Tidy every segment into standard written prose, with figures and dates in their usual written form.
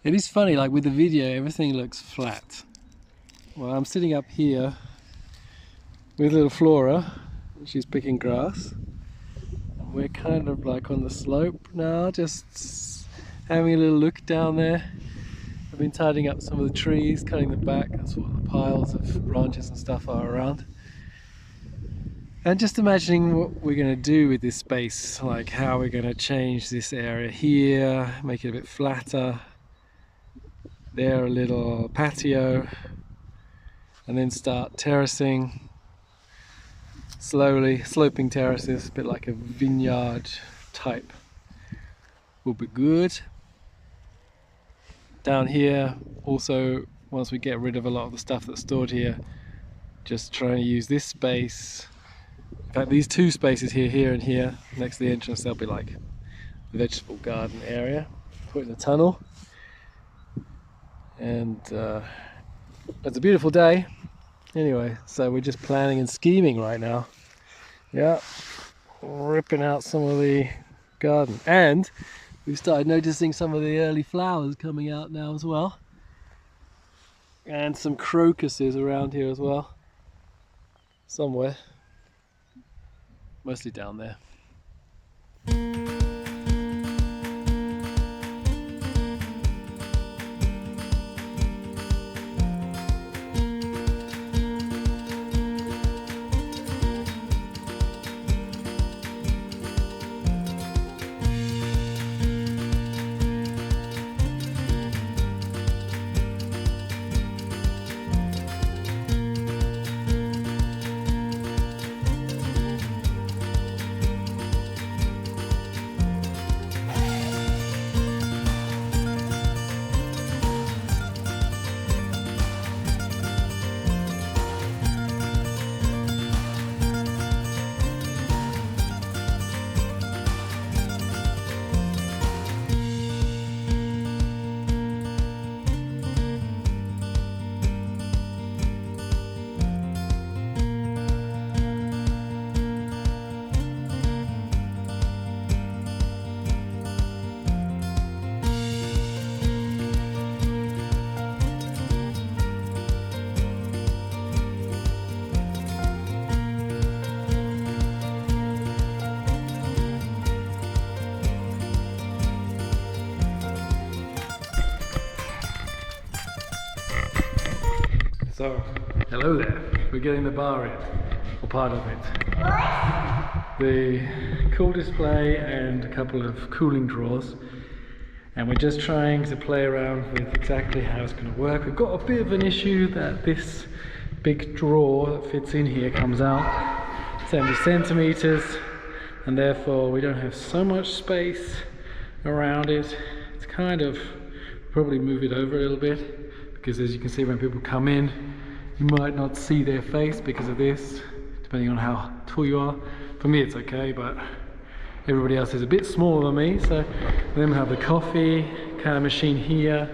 It is funny, like with the video, everything looks flat. Well, I'm sitting up here with little Flora. She's picking grass. We're kind of like on the slope now, just having a little look down there. I've been tidying up some of the trees, cutting them back. That's what the piles of branches and stuff are around. And just imagining what we're going to do with this space, like how we're going to change this area here, make it a bit flatter. There, a little patio, and then start terracing slowly, sloping terraces, a bit like a vineyard type. Will be good. Down here, also, once we get rid of a lot of the stuff that's stored here, just trying to use this space. In fact, these two spaces here and here, next to the entrance, they'll be like the vegetable garden area. Put in a tunnel. And it's a beautiful day. Anyway, so we're just planning and scheming right now. Yeah, ripping out some of the garden. And we've started noticing some of the early flowers coming out now as well. And some crocuses around here as well. Somewhere. Mostly down there. So, hello there. We're getting the bar in, or part of it. The cool display and a couple of cooling drawers. And we're just trying to play around with exactly how it's going to work. We've got a bit of an issue that this big drawer that fits in here comes out 70 centimeters, and therefore we don't have so much space around it. It's kind of, probably move it over a little bit, because as you can see when people come in, you might not see their face because of this, depending on how tall you are. For me it's okay, but everybody else is a bit smaller than me. So then we have the coffee kind of machine here,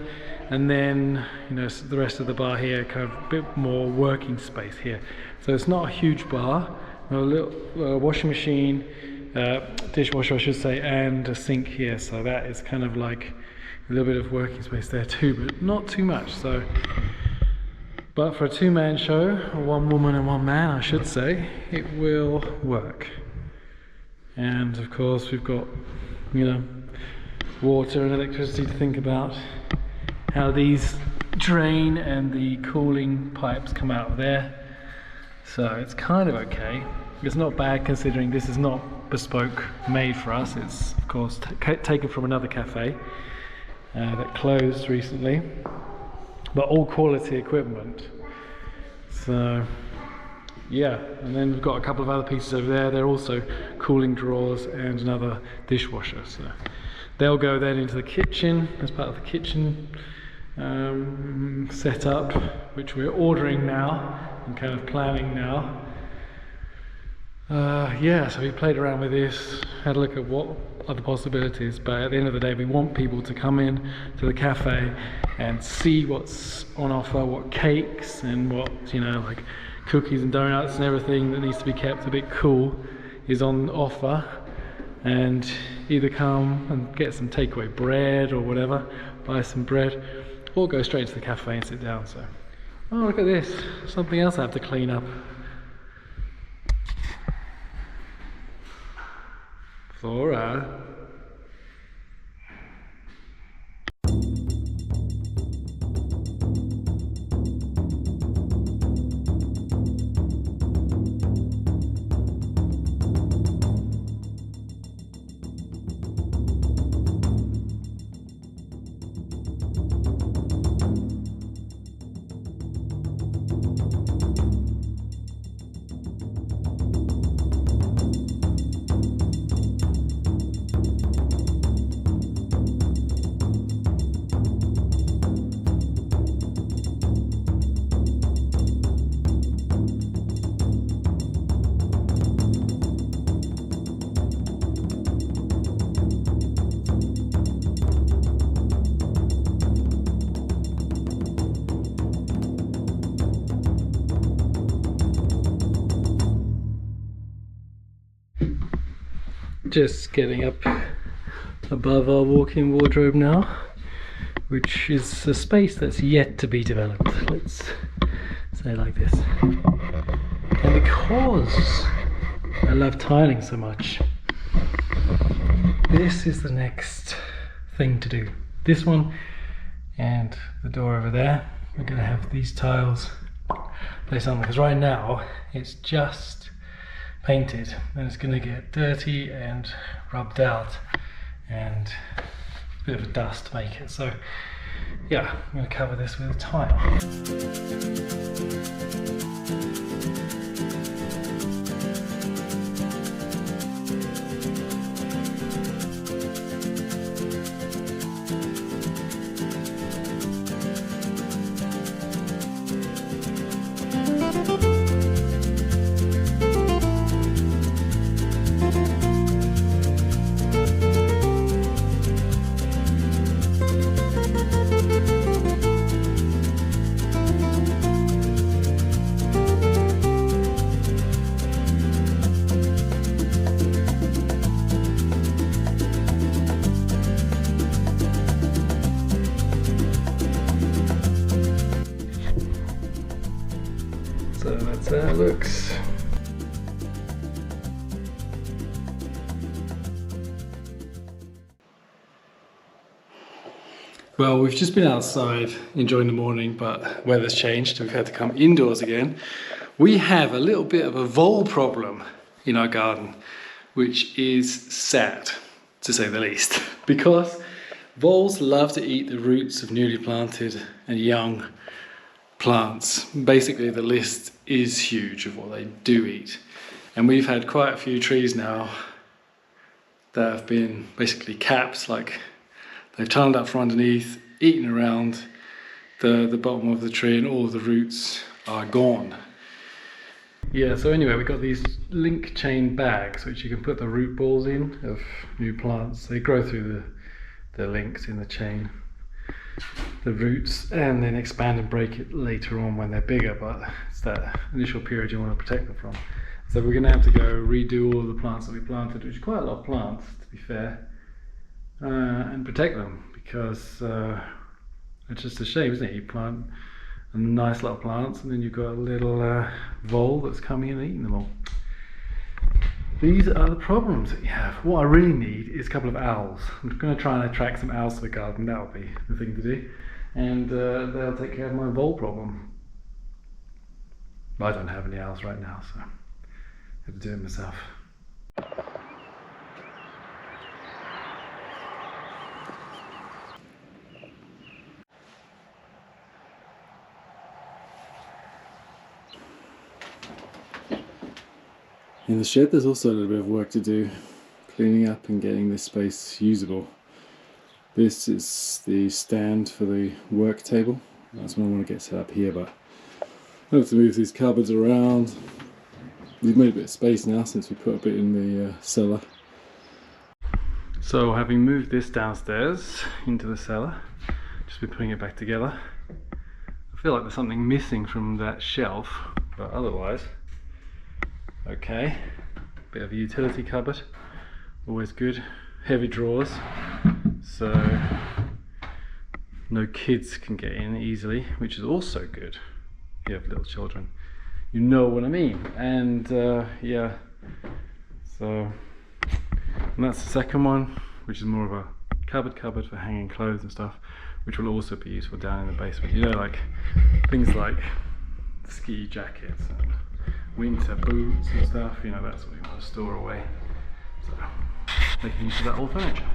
and then the rest of the bar here, kind of a bit more working space here. So it's not a huge bar. We have a little washing machine, dishwasher I should say, and a sink here. So that is kind of like a little bit of working space there too, but not too much. So, but for a two-man show, or one woman and one man I should say, it will work. And of course we've got water and electricity to think about, how these drain and the cooling pipes come out of there. So it's kind of okay. It's not bad considering this is not bespoke made for us. It's of course taken from another cafe that closed recently, but all quality equipment. So yeah, and then we've got a couple of other pieces over there. They're also cooling drawers and another dishwasher. So they'll go then into the kitchen as part of the kitchen setup, which we're ordering now and kind of planning now. Yeah, so we played around with this, had a look at what are the possibilities, but at the end of the day we want people to come in to the cafe and see what's on offer, what cakes and what, like cookies and donuts and everything that needs to be kept a bit cool is on offer, and either come and get some takeaway bread or whatever, buy some bread, or go straight to the cafe and sit down. So, oh, look at this, something else I have to clean up. Flora. Just getting up above our walk-in wardrobe now, which is a space that's yet to be developed, let's say it like this. And because I love tiling so much, this is the next thing to do. This one and the door over there, we're going to have these tiles placed on, because right now it's just painted and it's going to get dirty and rubbed out and a bit of a dust to make it. So yeah, I'm going to cover this with a tile. So that's how it looks. Well, we've just been outside enjoying the morning, but weather's changed. We've had to come indoors again. We have a little bit of a vole problem in our garden, which is sad, to say the least, because voles love to eat the roots of newly planted and young plants. Basically, the list is huge of what they do eat, and we've had quite a few trees now that have been basically capped, like they've tunneled up from underneath, eaten around the bottom of the tree, and all of the roots are gone. Yeah, so anyway, we've got these link chain bags which you can put the root balls in of new plants. They grow through the links in the chain, the roots, and then expand and break it later on when they're bigger, but it's that initial period you want to protect them from. So we're going to have to go redo all the plants that we planted, which is quite a lot of plants to be fair, and protect them, because it's just a shame, isn't it? You plant a nice lot of plants and then you've got a little vole that's coming in and eating them all. These are the problems that you have. What I really need is a couple of owls. I'm going to try and attract some owls to the garden. That'll be the thing to do, and they'll take care of my vole problem. I don't have any owls right now, so I have to do it myself. In the shed there's also a little bit of work to do, cleaning up and getting this space usable. This is the stand for the work table. That's what I want to get set up here, but I have to move these cupboards around. We've made a bit of space now since we put a bit in the cellar. So having moved this downstairs into the cellar, just been putting it back together. I feel like there's something missing from that shelf, but otherwise okay. Bit of a utility cupboard, always good. Heavy drawers, so no kids can get in easily, which is also good if you have little children. You know what I mean. And yeah, so, and that's the second one, which is more of a cupboard for hanging clothes and stuff, which will also be useful down in the basement. You know, like things like ski jackets and winter boots and stuff, you know, that's what you want to store away. So making use of that old furniture.